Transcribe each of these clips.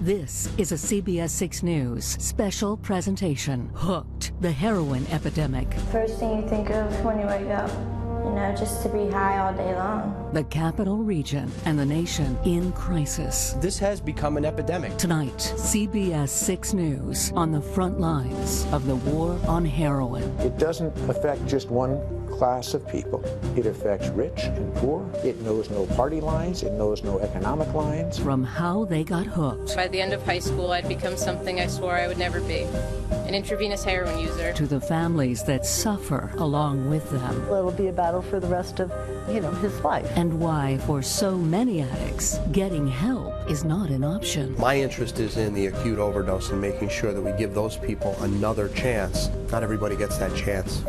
This is a CBS 6 News special presentation. Hooked, the heroin epidemic. First thing you think of when you wake up, just to be high all day long. The capital region and the nation in crisis. This has become an epidemic. Tonight, CBS 6 News on the front lines of the war on heroin. It doesn't affect just one class of people. It affects rich and poor. It knows no party lines. It knows no economic lines. From how they got hooked. By the end of high school, I'd become something I swore I would never be. An intravenous heroin user. To the families that suffer along with them. It'll be a battle for the rest of, his life. And why, for so many addicts, getting help is not an option. My interest is in the acute overdose and making sure that we give those people another chance. Not everybody gets that chance.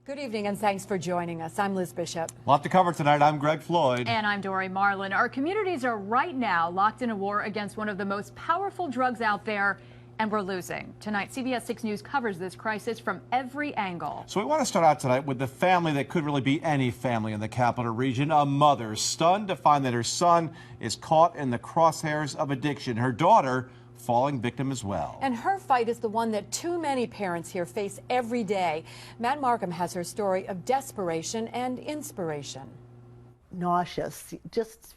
Good evening and thanks for joining us. I'm Liz Bishop. A lot to cover tonight. I'm Greg Floyd. And I'm Dory Marlin. Our communities are right now locked in a war against one of the most powerful drugs out there, and we're losing. Tonight, CBS 6 News covers this crisis from every angle. So we want to start out tonight with the family that could really be any family in the capital region. A mother stunned to find that her son is caught in the crosshairs of addiction. Her daughter falling victim as well. And her fight is the one that too many parents here face every day. Matt Markham has her story of desperation and inspiration. Nauseous, just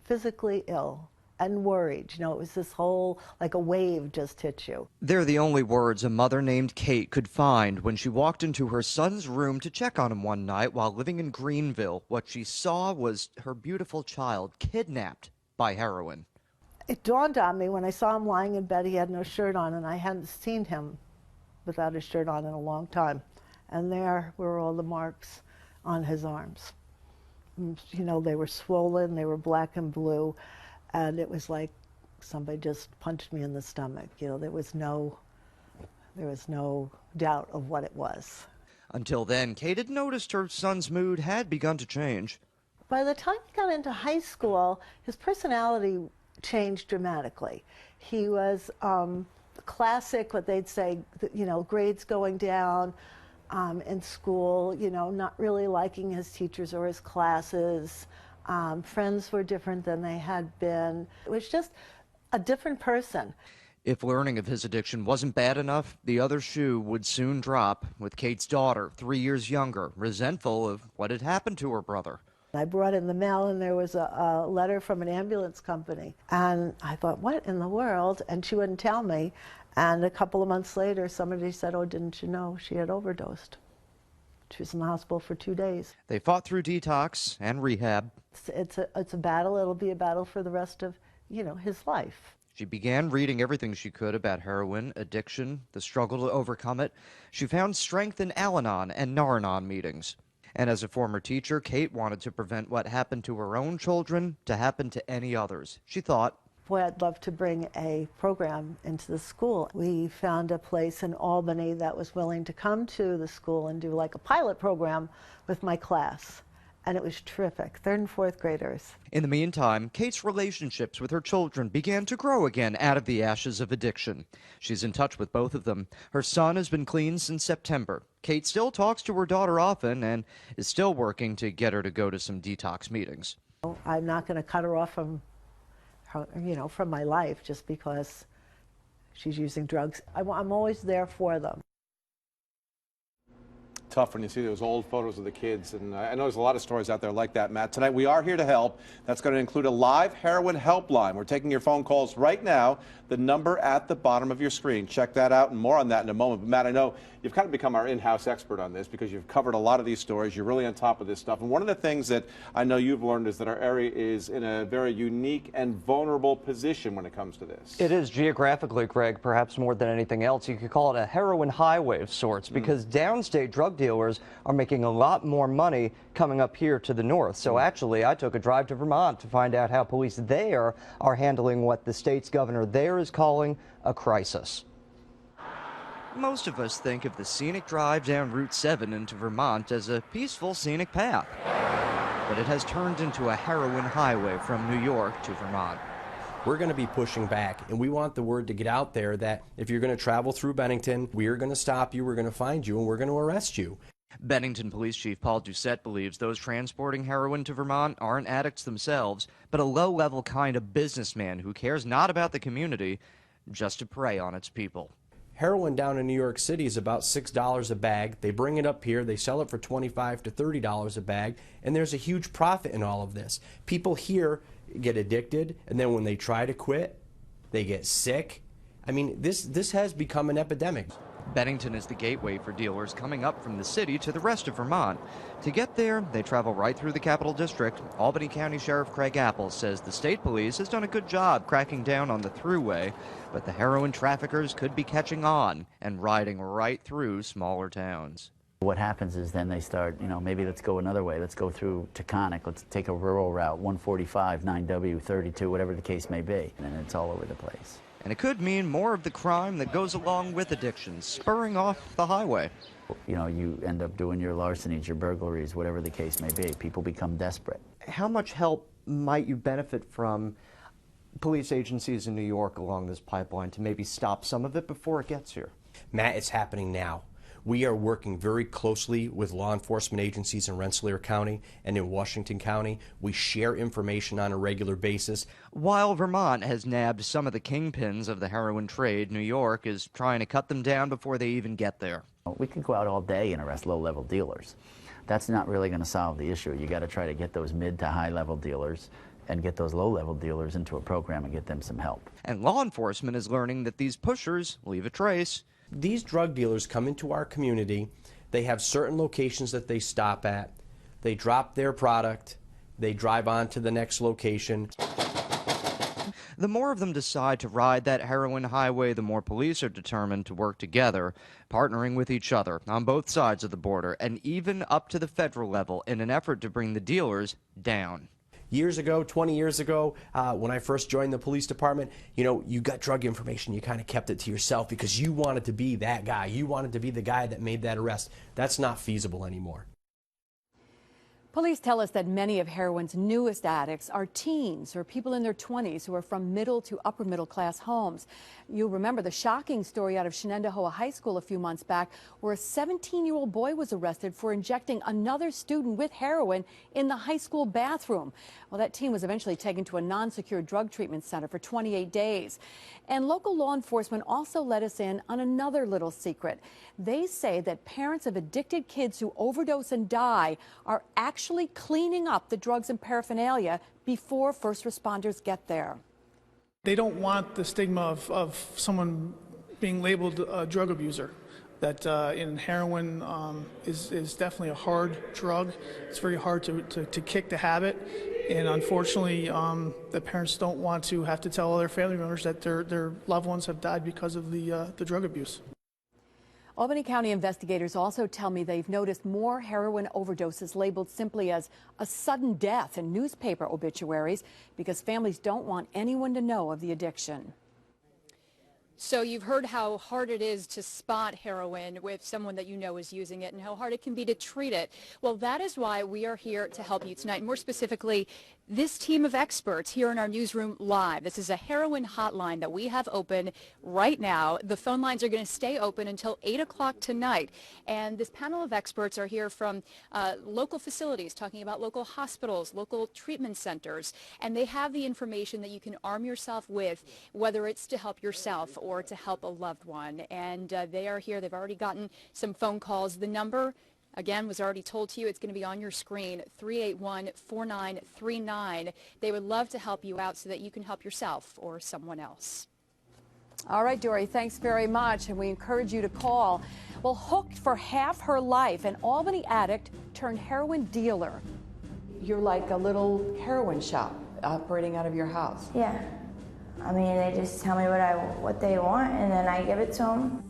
physically ill and worried. It was this whole, like a wave just hit you. They're the only words a mother named Kate could find when she walked into her son's room to check on him one night while living in Greenville. What she saw was her beautiful child kidnapped by heroin. It dawned on me when I saw him lying in bed, he had no shirt on, and I hadn't seen him without his shirt on in a long time. And there were all the marks on his arms. They were swollen, they were black and blue, and it was like somebody just punched me in the stomach. There was no doubt of what it was. Until then, Kate had noticed her son's mood had begun to change. By the time he got into high school, his personality changed dramatically. He was classic, what they'd say, grades going down in school, not really liking his teachers or his classes. Friends were different than they had been. It was just a different person. If learning of his addiction wasn't bad enough, the other shoe would soon drop, with Kate's daughter, 3 years younger, resentful of what had happened to her brother. I brought in the mail, and there was a letter from an ambulance company. And I thought, what in the world? And she wouldn't tell me. And a couple of months later, somebody said, oh, didn't you know she had overdosed? She was in the hospital for 2 days. They fought through detox and rehab. It's a battle. It'll be a battle for the rest of, his life. She began reading everything she could about heroin, addiction, the struggle to overcome it. She found strength in Al-Anon and Nar-Anon meetings. And as a former teacher, Kate wanted to prevent what happened to her own children to happen to any others. She thought, boy, I'd love to bring a program into the school. We found a place in Albany that was willing to come to the school and do like a pilot program with my class. And it was terrific, 3rd and 4th graders. In the meantime, Kate's relationships with her children began to grow again out of the ashes of addiction. She's in touch with both of them. Her son has been clean since September. Kate still talks to her daughter often and is still working to get her to go to some detox meetings. I'm not going to cut her off from her, from my life just because she's using drugs. I'm always there for them. Tough when you see those old photos of the kids, and I know there's a lot of stories out there like that, Matt. Tonight we are here to help. That's going to include a live heroin helpline. We're taking your phone calls right now. The number at the bottom of your screen. Check that out, and more on that in a moment. But Matt, I know you've kind of become our in-house expert on this because you've covered a lot of these stories. You're really on top of this stuff. And one of the things that I know you've learned is that our area is in a very unique and vulnerable position when it comes to this. It is geographically, Greg, perhaps more than anything else. You could call it a heroin highway of sorts because downstate drug dealers are making a lot more money coming up here to the north. So actually, I took a drive to Vermont to find out how police there are handling what the state's governor there is calling a crisis. Most of us think of the scenic drive down Route 7 into Vermont as a peaceful scenic path. But it has turned into a heroin highway from New York to Vermont. We're going to be pushing back, and we want the word to get out there that if you're going to travel through Bennington, we're going to stop you, we're going to find you, and we're going to arrest you. Bennington Police Chief Paul Doucette believes those transporting heroin to Vermont aren't addicts themselves, but a low-level kind of businessman who cares not about the community, just to prey on its people. Heroin down in New York City is about $6 a bag. They bring it up here, they sell it for $25 to $30 a bag, and there's a huge profit in all of this. People here get addicted, and then when they try to quit, they get sick. I mean, this has become an epidemic. Bennington is the gateway for dealers coming up from the city to the rest of Vermont. To get there, they travel right through the Capital District. Albany County Sheriff Craig Apple says the state police has done a good job cracking down on the thruway, but the heroin traffickers could be catching on and riding right through smaller towns. What happens is then they start, maybe let's go another way. Let's go through Taconic. Let's take a rural route, 145, 9W, 32, whatever the case may be. And it's all over the place. And it could mean more of the crime that goes along with addiction, spurring off the highway. You end up doing your larcenies, your burglaries, whatever the case may be. People become desperate. How much help might you benefit from police agencies in New York along this pipeline to maybe stop some of it before it gets here? Matt, it's happening now. We are working very closely with law enforcement agencies in Rensselaer County and in Washington County. We share information on a regular basis. While Vermont has nabbed some of the kingpins of the heroin trade, New York is trying to cut them down before they even get there. We could go out all day and arrest low-level dealers. That's not really going to solve the issue. You got to try to get those mid to high-level dealers and get those low-level dealers into a program and get them some help. And law enforcement is learning that these pushers leave a trace. These drug dealers come into our community. They have certain locations that they stop at. They drop their product. They drive on to the next location. The more of them decide to ride that heroin highway, the more police are determined to work together, partnering with each other on both sides of the border and even up to the federal level in an effort to bring the dealers down. Years ago, 20 years ago, when I first joined the police department, you got drug information, you kind of kept it to yourself because you wanted to be that guy. You wanted to be the guy that made that arrest. That's not feasible anymore. Police tell us that many of heroin's newest addicts are teens or people in their 20s who are from middle to upper middle class homes. You'll remember the shocking story out of Shenandoah High School a few months back where a 17-year-old boy was arrested for injecting another student with heroin in the high school bathroom. Well, that teen was eventually taken to a non-secure drug treatment center for 28 days. And local law enforcement also let us in on another little secret. They say that parents of addicted kids who overdose and die are actually cleaning up the drugs and paraphernalia before first responders get there. They don't want the stigma of someone being labeled a drug abuser. That in heroin is definitely a hard drug. It's very hard to kick the habit. And unfortunately, the parents don't want to have to tell other family members that their loved ones have died because of the drug abuse. Albany County investigators also tell me they've noticed more heroin overdoses labeled simply as a sudden death in newspaper obituaries because families don't want anyone to know of the addiction. So you've heard how hard it is to spot heroin with someone that you know is using it and how hard it can be to treat it. Well, that is why we are here to help you tonight. More specifically, this team of experts here in our newsroom live. This is a heroin hotline that we have open right now. The phone lines are going to stay open until 8 o'clock tonight. And this panel of experts are here from local facilities, talking about local hospitals, local treatment centers. And they have the information that you can arm yourself with, whether it's to help yourself or to help a loved one. And they are here. They've already gotten some phone calls. The number, again, was already told to you. It's going to be on your screen, 381-4939. They would love to help you out so that you can help yourself or someone else. All right, Dory, thanks very much, and we encourage you to call. Well, hooked for half her life, an Albany addict turned heroin dealer. You're like a little heroin shop operating out of your house. Yeah. I mean, they just tell me what they want, and then I give it to them.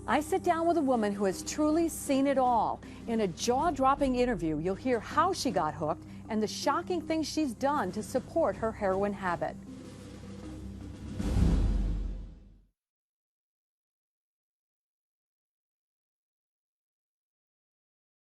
I sit down with a woman who has truly seen it all. In a jaw-dropping interview, you'll hear how she got hooked and the shocking things she's done to support her heroin habit.